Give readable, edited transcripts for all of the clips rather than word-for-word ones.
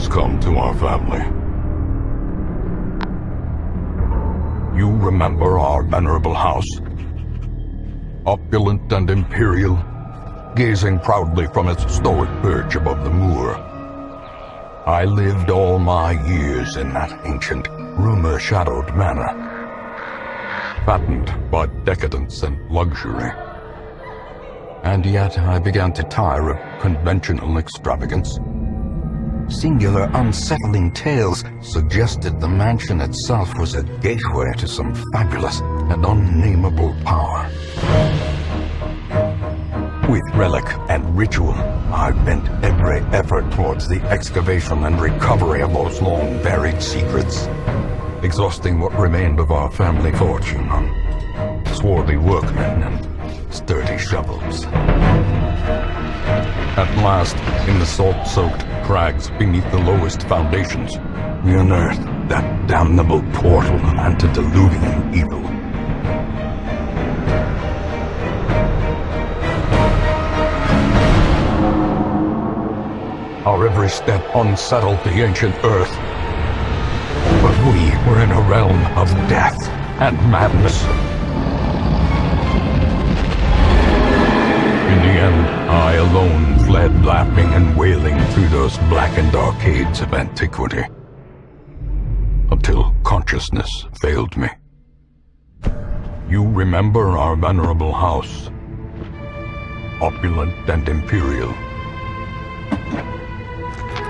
has come to our family. You remember our venerable house? Opulent and imperial, gazing proudly from its stoic perch above the moor. I lived all my years in that ancient, rumor-shadowed manor, fattened by decadence and luxury. And yet I began to tire of conventional extravagance. Singular, unsettling tales suggested the mansion itself was a gateway to some fabulous and unnameable power. With relic and ritual, I bent every effort towards the excavation and recovery of those long buried secrets, exhausting what remained of our family fortune on swarthy workmen and sturdy shovels. At last, in the salt-soaked crags beneath the lowest foundations, we unearthed that damnable portal of antediluvian evil. Our every step unsettled the ancient earth, but we were in a realm of death and madness. In the end, I alone fled laughing and wailing through those blackened arcades of antiquity, until consciousness failed me. You remember our venerable house, opulent and imperial.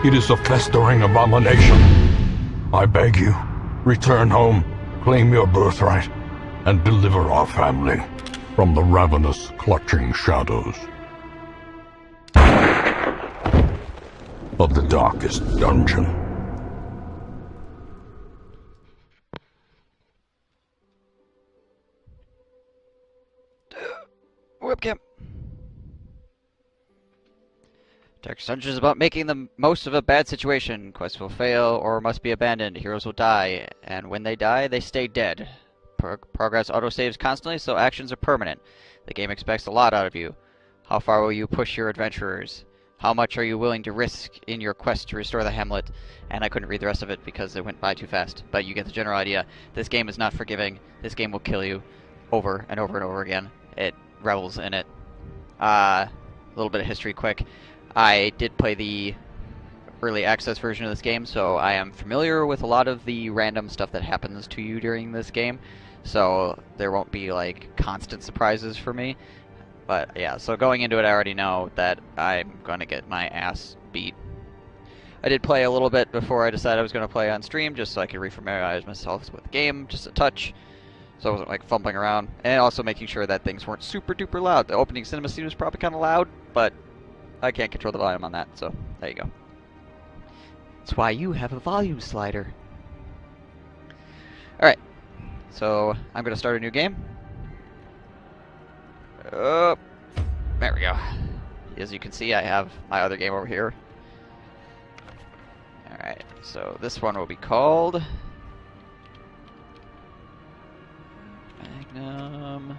It is a festering abomination. I beg you, return home, claim your birthright, and deliver our family from the ravenous, clutching shadows of the darkest dungeon. Webcam. Darkest Dungeon is about making the most of a bad situation. Quests will fail or must be abandoned. Heroes will die, and when they die, they stay dead. Progress autosaves constantly, so actions are permanent. The game expects a lot out of you. How far will you push your adventurers? How much are you willing to risk in your quest to restore the hamlet? And I couldn't read the rest of it because it went by too fast. But you get the general idea. This game is not forgiving. This game will kill you over and over and over again. It revels in it. A little bit of history quick. I did play the early access version of this game, so I am familiar with a lot of the random stuff that happens to you during this game. So there won't be like constant surprises for me. But yeah, so going into it I already know that I'm going to get my ass beat. I did play a little bit before I decided I was going to play on stream, just so I could refamiliarize myself with the game, just a touch. So I wasn't like fumbling around. And also making sure that things weren't super duper loud. The opening cinema scene was probably kind of loud, but I can't control the volume on that, so there you go. That's why you have a volume slider. Alright, so I'm going to start a new game. There we go. As you can see, I have my other game over here. Alright, so this one will be called Magnum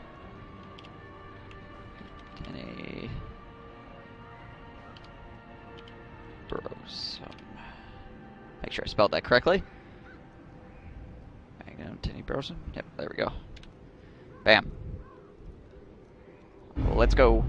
Tenny Brosum. Make sure I spelled that correctly. Magnum Tenny Brosum. Yep, there we go. Bam. Well, let's go.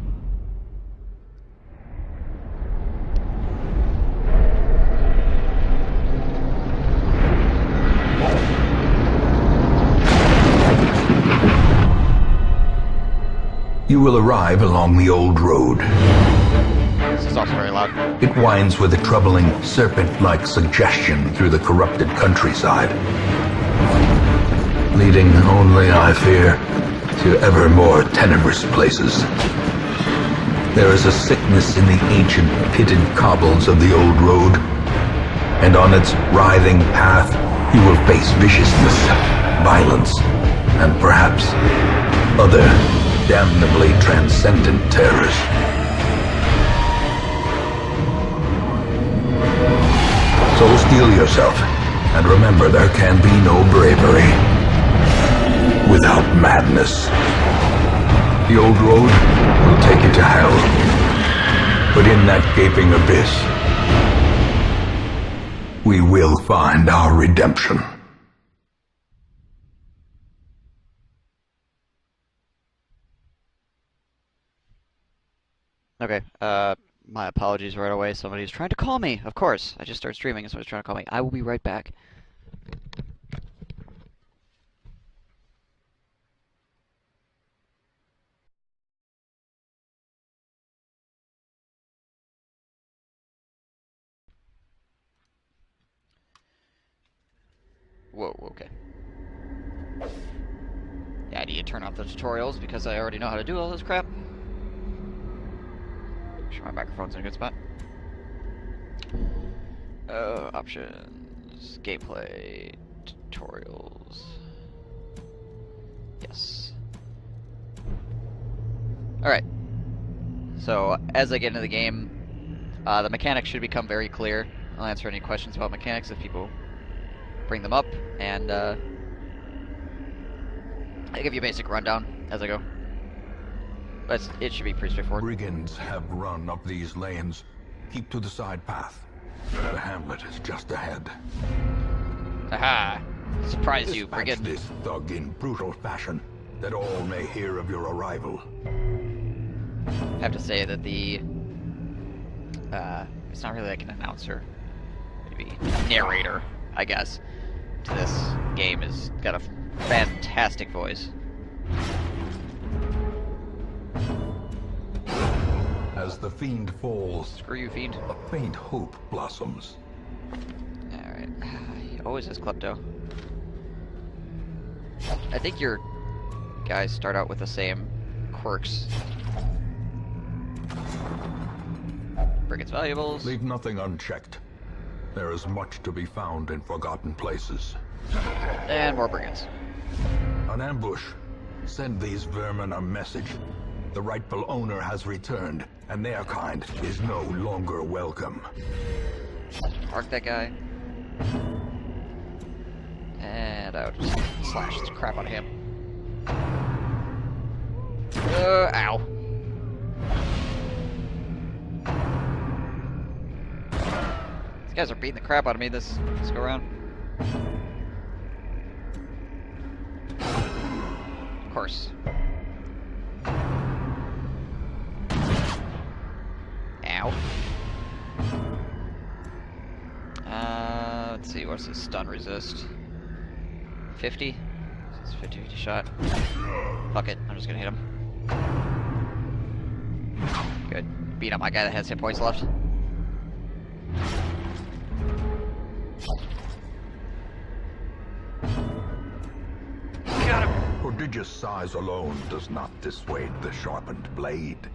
You will arrive along the old road. This is also very loud. It winds with a troubling, serpent-like suggestion through the corrupted countryside, leading only, I fear, to ever more tenebrous places. There is a sickness in the ancient, pitted cobbles of the old road, and on its writhing path you will face viciousness, violence, and perhaps other damnably transcendent terrors. So steel yourself, and remember there can be no bravery without madness. The old road will take you to hell, but in that gaping abyss, we will find our redemption. Okay, my apologies right away. Somebody's trying to call me. Of course. I just started streaming and somebody's trying to call me. I will be right back. Whoa, okay. Yeah, I need to turn off the tutorials because I already know how to do all this crap. Make sure my microphone's in a good spot. Options, gameplay, tutorials. Yes. Alright. So, as I get into the game, the mechanics should become very clear. I'll answer any questions about mechanics if people bring them up, and I'll give you a basic rundown as I go. But it should be pretty straightforward. Brigands have run up these lanes. Keep to the side path. The hamlet is just ahead. Aha! Surprise you, Dispatch brigand. this thug in brutal fashion, that all may hear of your arrival. I have to say that the it's not really like an announcer, maybe narrator, I guess, to this game has got a fantastic voice. As the fiend falls, Screw you, fiend. a faint hope blossoms. Alright. He always has Klepto. I think your guys start out with the same quirks. Brigand's valuables. Leave nothing unchecked. There is much to be found in forgotten places. And more brigands. An ambush. Send these vermin a message. The rightful owner has returned, and their kind is no longer welcome. Mark that guy. And I would just slash the crap out of him. Ow. These guys are beating the crap out of me this go around. Of course. Ow. Let's see, what's his stun resist? 50? It's 50-50 shot. Fuck it, I'm just gonna hit him. Good. Beat up my guy that has hit points left. Got him! Prodigious size alone does not dissuade the sharpened blade.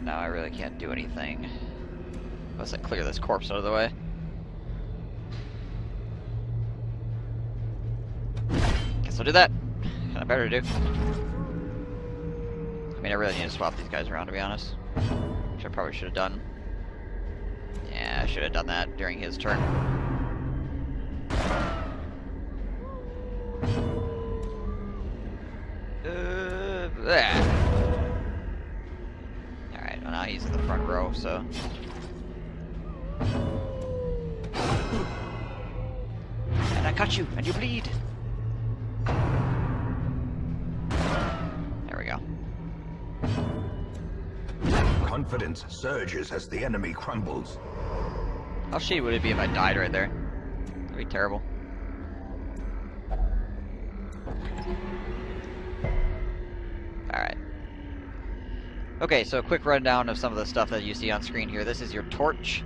Now I really can't do anything. Unless I clear this corpse out of the way. Guess I'll do that. Kinda better to do. I mean, I really need to swap these guys around, to be honest. Which I probably should have done. Yeah, I should have done that during his turn. Alright, well now he's in the front row, so... And I cut you, and you bleed! There we go. Confidence surges as the enemy crumbles. How shitty would it be if I died right there? That'd be terrible. Alright. Okay, so a quick rundown of some of the stuff that you see on screen here. This is your torch.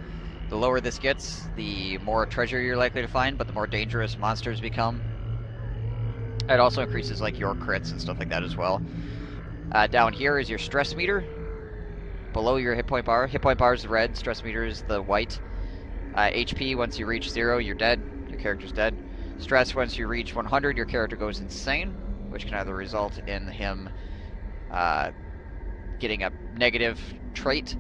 The lower this gets, the more treasure you're likely to find, but the more dangerous monsters become. It also increases like your crits and stuff like that as well. Down here is your stress meter. Below your hit point bar. Hit point bar is the red, stress meter is the white. HP, once you reach 0, you're dead. Your character's dead. Stress, once you reach 100, your character goes insane, which can either result in him getting a negative trait,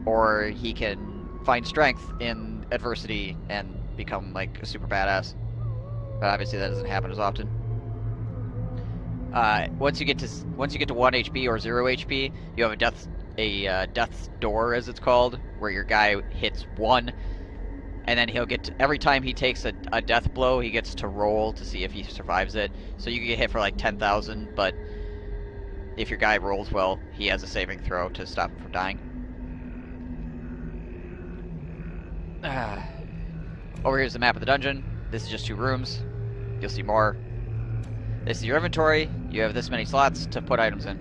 or he can find strength in adversity and become like a super badass. But obviously that doesn't happen as often. Once you get to 1 HP or 0 HP, you have a death a death's door, as it's called, where your guy hits 1, and then he'll get to, every time he takes a death blow, he gets to roll to see if he survives it. So you can get hit for like 10,000, but if your guy rolls well, he has a saving throw to stop him from dying. Over here's the map of the dungeon. This is just 2 rooms. You'll see more. This is your inventory. You have this many slots to put items in.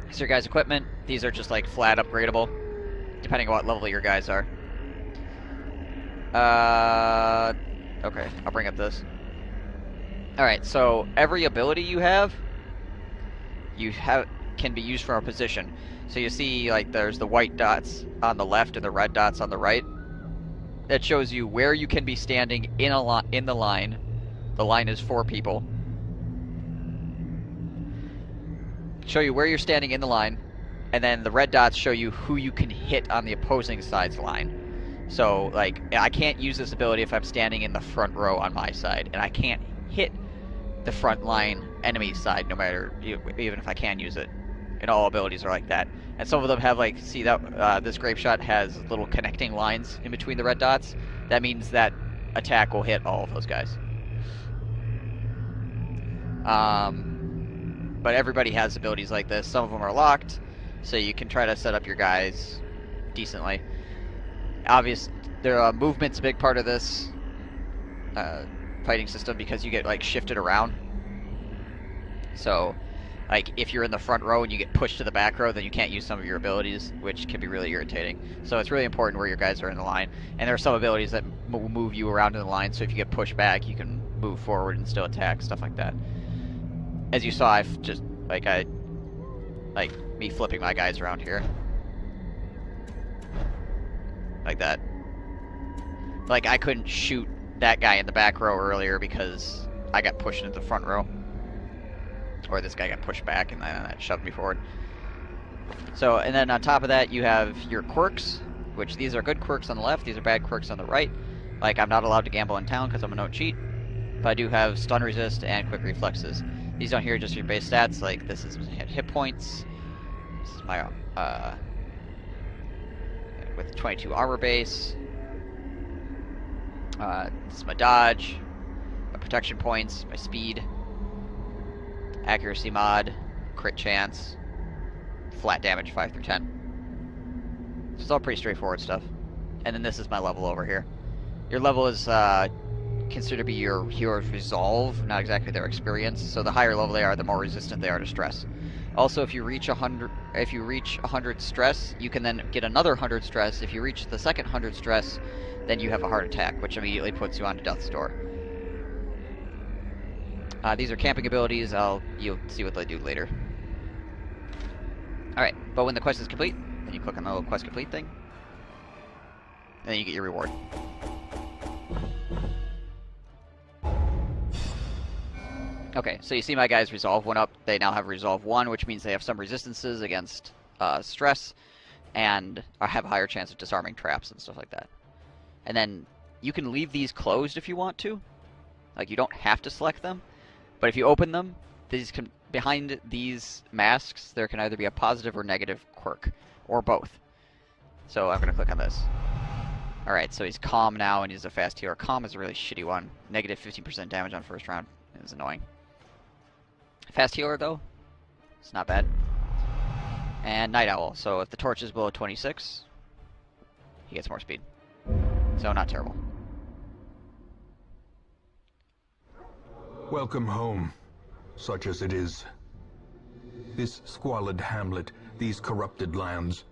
Here's your guys' equipment. These are just like flat upgradable, depending on what level your guys are. Okay, I'll bring up this. Alright, so every ability you have can be used from a position. So you see, like, there's the white dots on the left and the red dots on the right. That shows you where you can be standing in the line. The line is 4 people. Show you where you're standing in the line, and then the red dots show you who you can hit on the opposing side's line. So, like, I can't use this ability if I'm standing in the front row on my side, and I can't hit the front line enemy side, no matter, even if I can use it. And all abilities are like that. And some of them have, like, see that this grape shot has little connecting lines in between the red dots. That means that attack will hit all of those guys. But everybody has abilities like this. Some of them are locked, so you can try to set up your guys decently. Movement's a big part of this fighting system because you get, like, shifted around. So, like, if you're in the front row and you get pushed to the back row, then you can't use some of your abilities, which can be really irritating. So it's really important where your guys are in the line. And there are some abilities that will move you around in the line, so if you get pushed back, you can move forward and still attack, stuff like that. As you saw, I've just, like me flipping my guys around here. Like that. Like, I couldn't shoot that guy in the back row earlier because I got pushed into the front row. Or this guy got pushed back and then that shoved me forward. So, and then on top of that, you have your quirks, which these are good quirks on the left, these are bad quirks on the right. Like, I'm not allowed to gamble in town because I'm a no cheat, but I do have stun resist and quick reflexes. These down here are just your base stats, like this is hit points. This is my, with 22 armor base. This is my dodge, my protection points, my speed, accuracy mod, crit chance, flat damage 5 through 10. So it's all pretty straightforward stuff. And then this is my level over here. Your level is considered to be your hero's resolve, not exactly their experience. So the higher level they are, the more resistant they are to stress. Also, if you reach 100 stress, you can then get another 100 stress. If you reach the second 100 stress, then you have a heart attack, which immediately puts you onto death's door. These are camping abilities. You'll see what they do later. Alright, but when the quest is complete, then you click on the little quest complete thing, and then you get your reward. Okay, so you see my guys' resolve went up. They now have resolve 1, which means they have some resistances against stress, and have a higher chance of disarming traps and stuff like that. And then you can leave these closed if you want to. Like, you don't have to select them. But if you open them, behind these masks, there can either be a positive or negative quirk, or both. So I'm going to click on this. Alright, so he's calm now, and he's a fast healer. Calm is a really shitty one. Negative 15% damage on first round. It's annoying. Fast healer, though, it's not bad. And Night Owl, so if the torch is below 26, he gets more speed. So not terrible. Welcome home, such as it is. This squalid hamlet, these corrupted lands,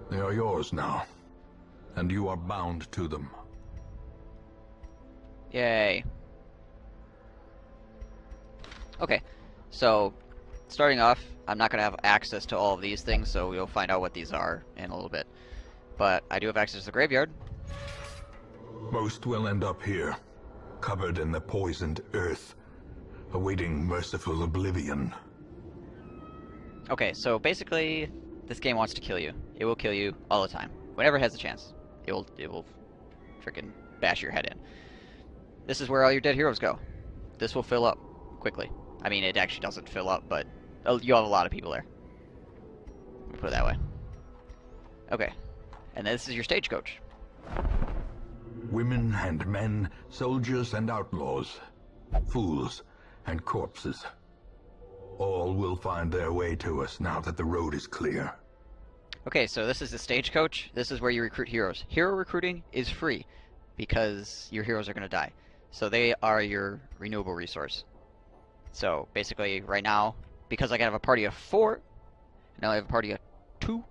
they are yours now, and you are bound to them. Yay. Okay, so starting off, I'm not going to have access to all of these things, so we'll find out what these are in a little bit. But I do have access to the graveyard. Most will end up here, covered in the poisoned earth, awaiting merciful oblivion. Okay, so basically, this game wants to kill you. It will kill you all the time. Whenever it has a chance, it will frickin' bash your head in. This is where all your dead heroes go. This will fill up quickly. I mean, it actually doesn't fill up, but you have a lot of people there. Let me put it that way. Okay. And this is your stagecoach. Women and men, soldiers and outlaws, fools and corpses. All will find their way to us now that the road is clear. Okay, so this is the stagecoach. This is where you recruit heroes. Hero recruiting is free because your heroes are going to die. So they are your renewable resource. So basically, right now, because I have a party of 4, now I have a party of 2,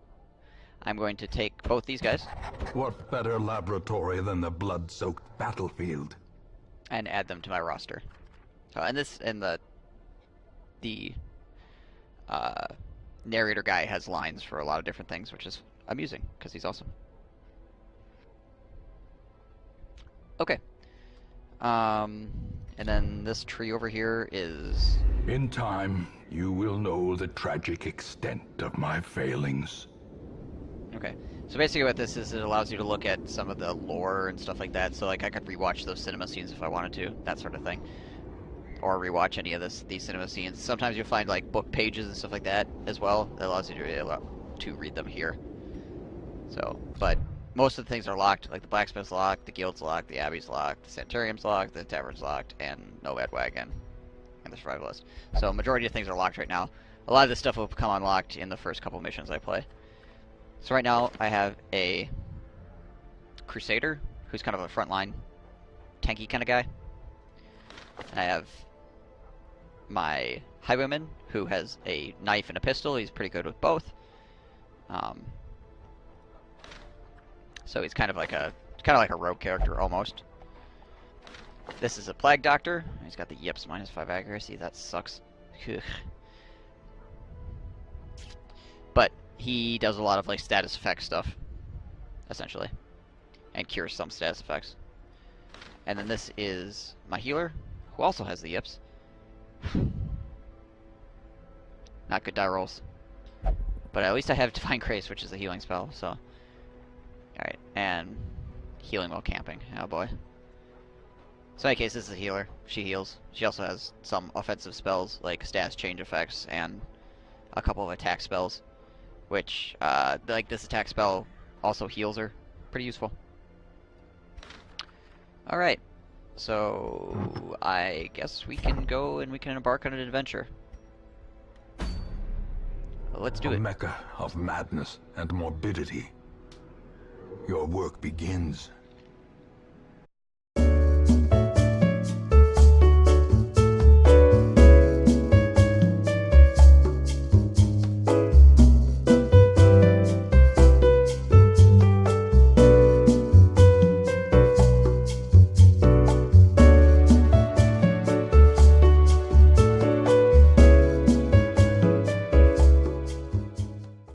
I'm going to take both these guys. What better laboratory than the blood-soaked battlefield? And add them to my roster. And the narrator guy has lines for a lot of different things, which is amusing because he's awesome. Okay. And then this tree over here is... In time, you will know the tragic extent of my failings. Okay. So basically what this is, it allows you to look at some of the lore and stuff like that. So like I could rewatch those cinema scenes if I wanted to, that sort of thing. Or rewatch any of these cinema scenes. Sometimes you'll find like book pages and stuff like that as well. That allows you to read them here. So, but most of the things are locked. Like the blacksmith's locked, the guild's locked, the abbey's locked, the sanitarium's locked, the tavern's locked, and no bad wagon, and the survivalist. So majority of things are locked right now. A lot of this stuff will become unlocked in the first couple missions I play. So right now I have a crusader who's kind of a frontline tanky kind of guy. And I have my highwayman who has a knife and a pistol. He's pretty good with both. So he's kind of like a rogue character almost. This is a plague doctor. He's got the yips -5 accuracy. That sucks. But he does a lot of like status effect stuff, essentially, and cures some status effects. And then this is my healer, who also has the yips. Not good die rolls. But at least I have Divine Grace, which is a healing spell, so... Alright, and healing while camping. Oh boy. So in any case, this is a healer. She heals. She also has some offensive spells, like status change effects, and a couple of attack spells. Which, like this attack spell also heals her. Pretty useful. Alright. So, I guess we can go and we can embark on an adventure. Let's do it. A mecca of madness and morbidity. Your work begins